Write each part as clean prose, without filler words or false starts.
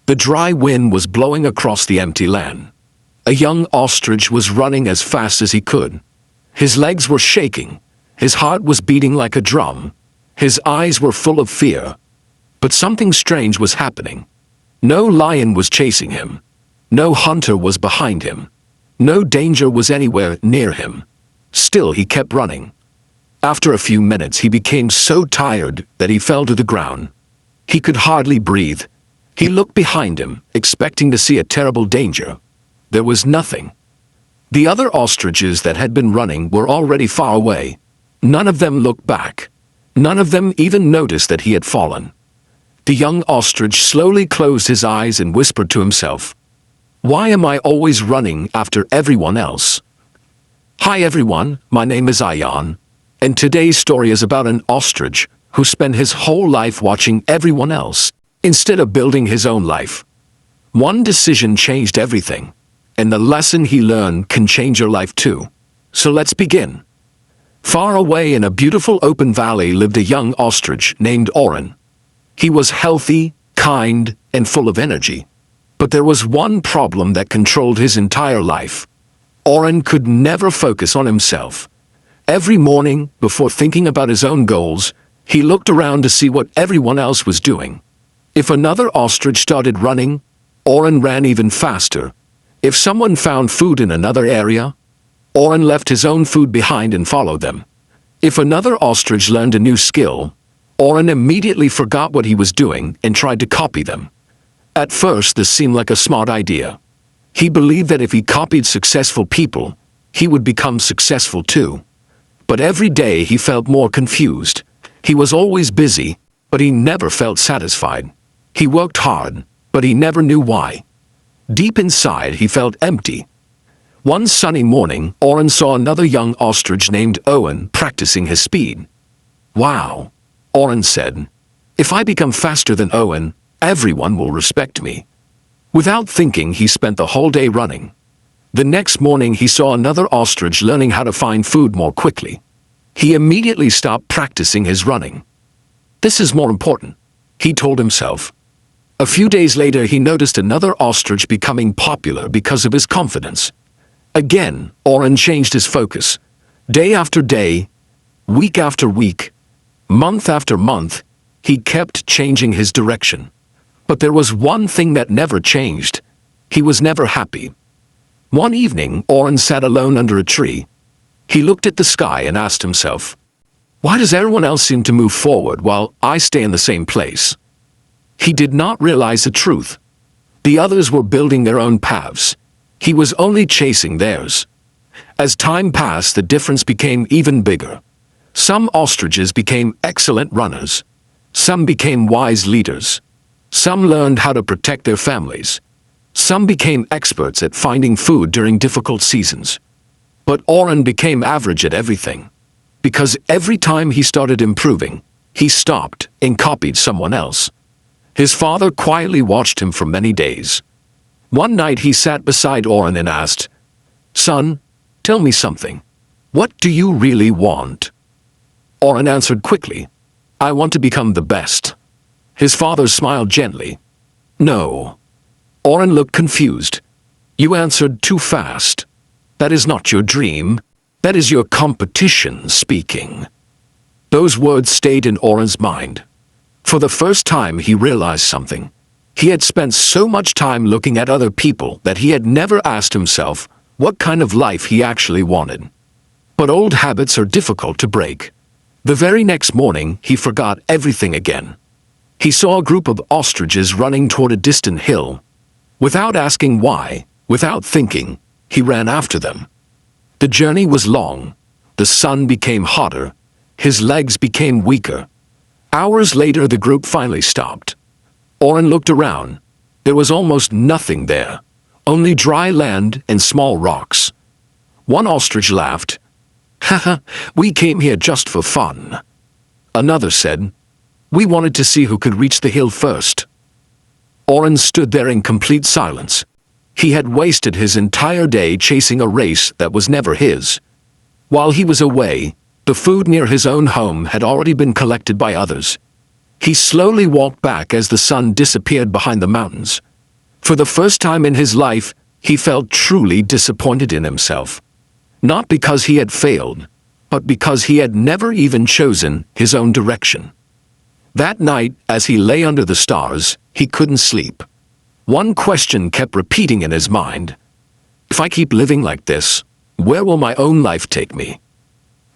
The dry wind was blowing across the empty land. A young ostrich was running as fast as he could. His legs were shaking. His heart was beating like a drum. His eyes were full of fear. But something strange was happening. No lion was chasing him. No hunter was behind him. No danger was anywhere near him. Still he kept running. After a few minutes he became so tired that he fell to the ground. He could hardly breathe. He looked behind him, expecting to see a terrible danger. There was nothing. The other ostriches that had been running were already far away. None of them looked back. None of them even noticed that he had fallen. The young ostrich slowly closed his eyes and whispered to himself, "Why am I always running after everyone else?" Hi everyone, my name is Ayan, and today's story is about an ostrich who spent his whole life watching everyone else instead of building his own life. One decision changed everything, and the lesson he learned can change your life too. So let's begin. Far away in a beautiful open valley lived a young ostrich named Oren. He was healthy, kind, and full of energy. But there was one problem that controlled his entire life. Oren could never focus on himself. Every morning, before thinking about his own goals, he looked around to see what everyone else was doing. If another ostrich started running, Oren ran even faster. If someone found food in another area, Oren left his own food behind and followed them. If another ostrich learned a new skill, Oren immediately forgot what he was doing and tried to copy them. At first, this seemed like a smart idea. He believed that if he copied successful people, he would become successful too. But every day he felt more confused. He was always busy, but he never felt satisfied. He worked hard, but he never knew why. Deep inside, he felt empty. One sunny morning, Oren saw another young ostrich named Owen practicing his speed. "Wow," Oren said. "If I become faster than Owen, everyone will respect me." Without thinking, he spent the whole day running. The next morning, he saw another ostrich learning how to find food more quickly. He immediately stopped practicing his running. "This is more important," he told himself. A few days later, he noticed another ostrich becoming popular because of his confidence. Again, Oren changed his focus. Day after day, week after week, month after month, he kept changing his direction. But there was one thing that never changed. He was never happy. One evening, Oren sat alone under a tree. He looked at the sky and asked himself, "Why does everyone else seem to move forward while I stay in the same place?" He did not realize the truth. The others were building their own paths. He was only chasing theirs. As time passed, the difference became even bigger. Some ostriches became excellent runners. Some became wise leaders. Some learned how to protect their families. Some became experts at finding food during difficult seasons. But Oren became average at everything. Because every time he started improving, he stopped and copied someone else. His father quietly watched him for many days. One night he sat beside Oren and asked, "Son, tell me something. What do you really want?" Oren answered quickly, "I want to become the best." His father smiled gently. "No." Oren looked confused. "You answered too fast. That is not your dream. That is your competition speaking." Those words stayed in Oren's mind. For the first time, he realized something. He had spent so much time looking at other people that he had never asked himself what kind of life he actually wanted. But old habits are difficult to break. The very next morning, he forgot everything again. He saw a group of ostriches running toward a distant hill. Without asking why, without thinking, he ran after them. The journey was long. The sun became hotter. His legs became weaker. Hours later, the group finally stopped. Oren looked around. There was almost nothing there, only dry land and small rocks. One ostrich laughed. "Haha, we came here just for fun." Another said, "We wanted to see who could reach the hill first." Oren stood there in complete silence. He had wasted his entire day chasing a race that was never his. While he was away, the food near his own home had already been collected by others. He slowly walked back as the sun disappeared behind the mountains. For the first time in his life, he felt truly disappointed in himself. Not because he had failed, but because he had never even chosen his own direction. That night, as he lay under the stars, he couldn't sleep. One question kept repeating in his mind. If I keep living like this, where will my own life take me?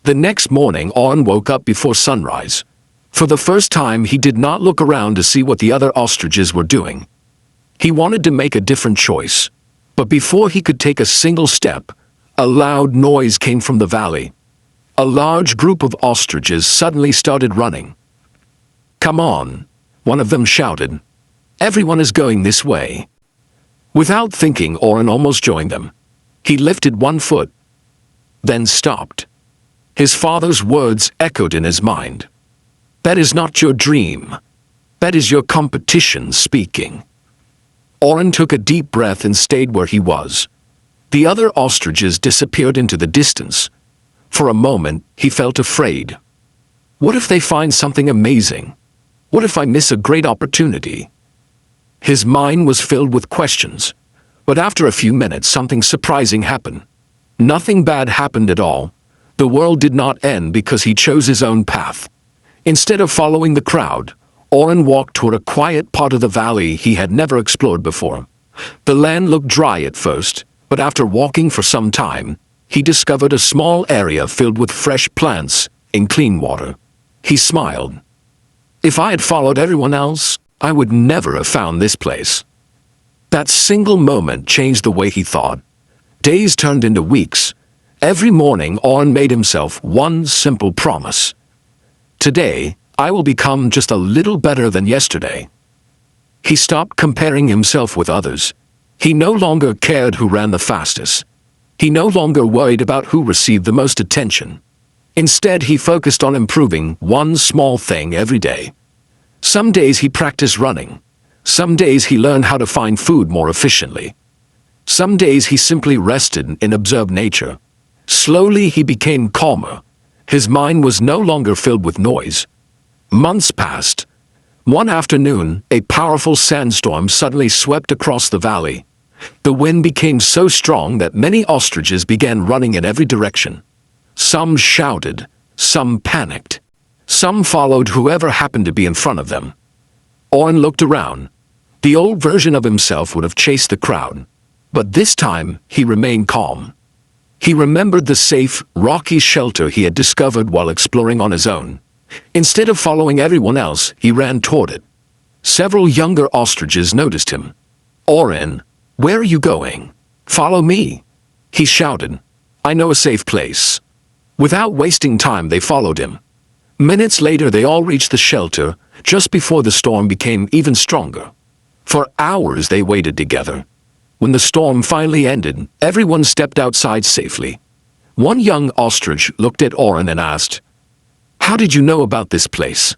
The next morning, Oren woke up before sunrise. For the first time, he did not look around to see what the other ostriches were doing. He wanted to make a different choice. But before he could take a single step, a loud noise came from the valley. A large group of ostriches suddenly started running. "Come on," one of them shouted. "Everyone is going this way." Without thinking, Oren almost joined them. He lifted one foot, then stopped. His father's words echoed in his mind. "That is not your dream. That is your competition speaking." Oren took a deep breath and stayed where he was. The other ostriches disappeared into the distance. For a moment, he felt afraid. What if they find something amazing? What if I miss a great opportunity? His mind was filled with questions. But after a few minutes, something surprising happened. Nothing bad happened at all. The world did not end because he chose his own path. Instead of following the crowd, Oren walked toward a quiet part of the valley he had never explored before. The land looked dry at first, but after walking for some time, he discovered a small area filled with fresh plants and clean water. He smiled. If I had followed everyone else, I would never have found this place. That single moment changed the way he thought. Days turned into weeks. Every morning, Oren made himself one simple promise. Today, I will become just a little better than yesterday. He stopped comparing himself with others. He no longer cared who ran the fastest. He no longer worried about who received the most attention. Instead, he focused on improving one small thing every day. Some days he practiced running. Some days he learned how to find food more efficiently. Some days he simply rested and observed nature. Slowly he became calmer. His mind was no longer filled with noise. Months passed. One afternoon, a powerful sandstorm suddenly swept across the valley. The wind became so strong that many ostriches began running in every direction. Some shouted, some panicked. Some followed whoever happened to be in front of them. Oren looked around. The old version of himself would have chased the crowd. But this time, he remained calm. He remembered the safe, rocky shelter he had discovered while exploring on his own. Instead of following everyone else, he ran toward it. Several younger ostriches noticed him. "Oren, where are you going? Follow me," he shouted. "I know a safe place." Without wasting time, they followed him. Minutes later, they all reached the shelter, just before the storm became even stronger. For hours, they waited together. When the storm finally ended, everyone stepped outside safely. One young ostrich looked at Oren and asked, "How did you know about this place?"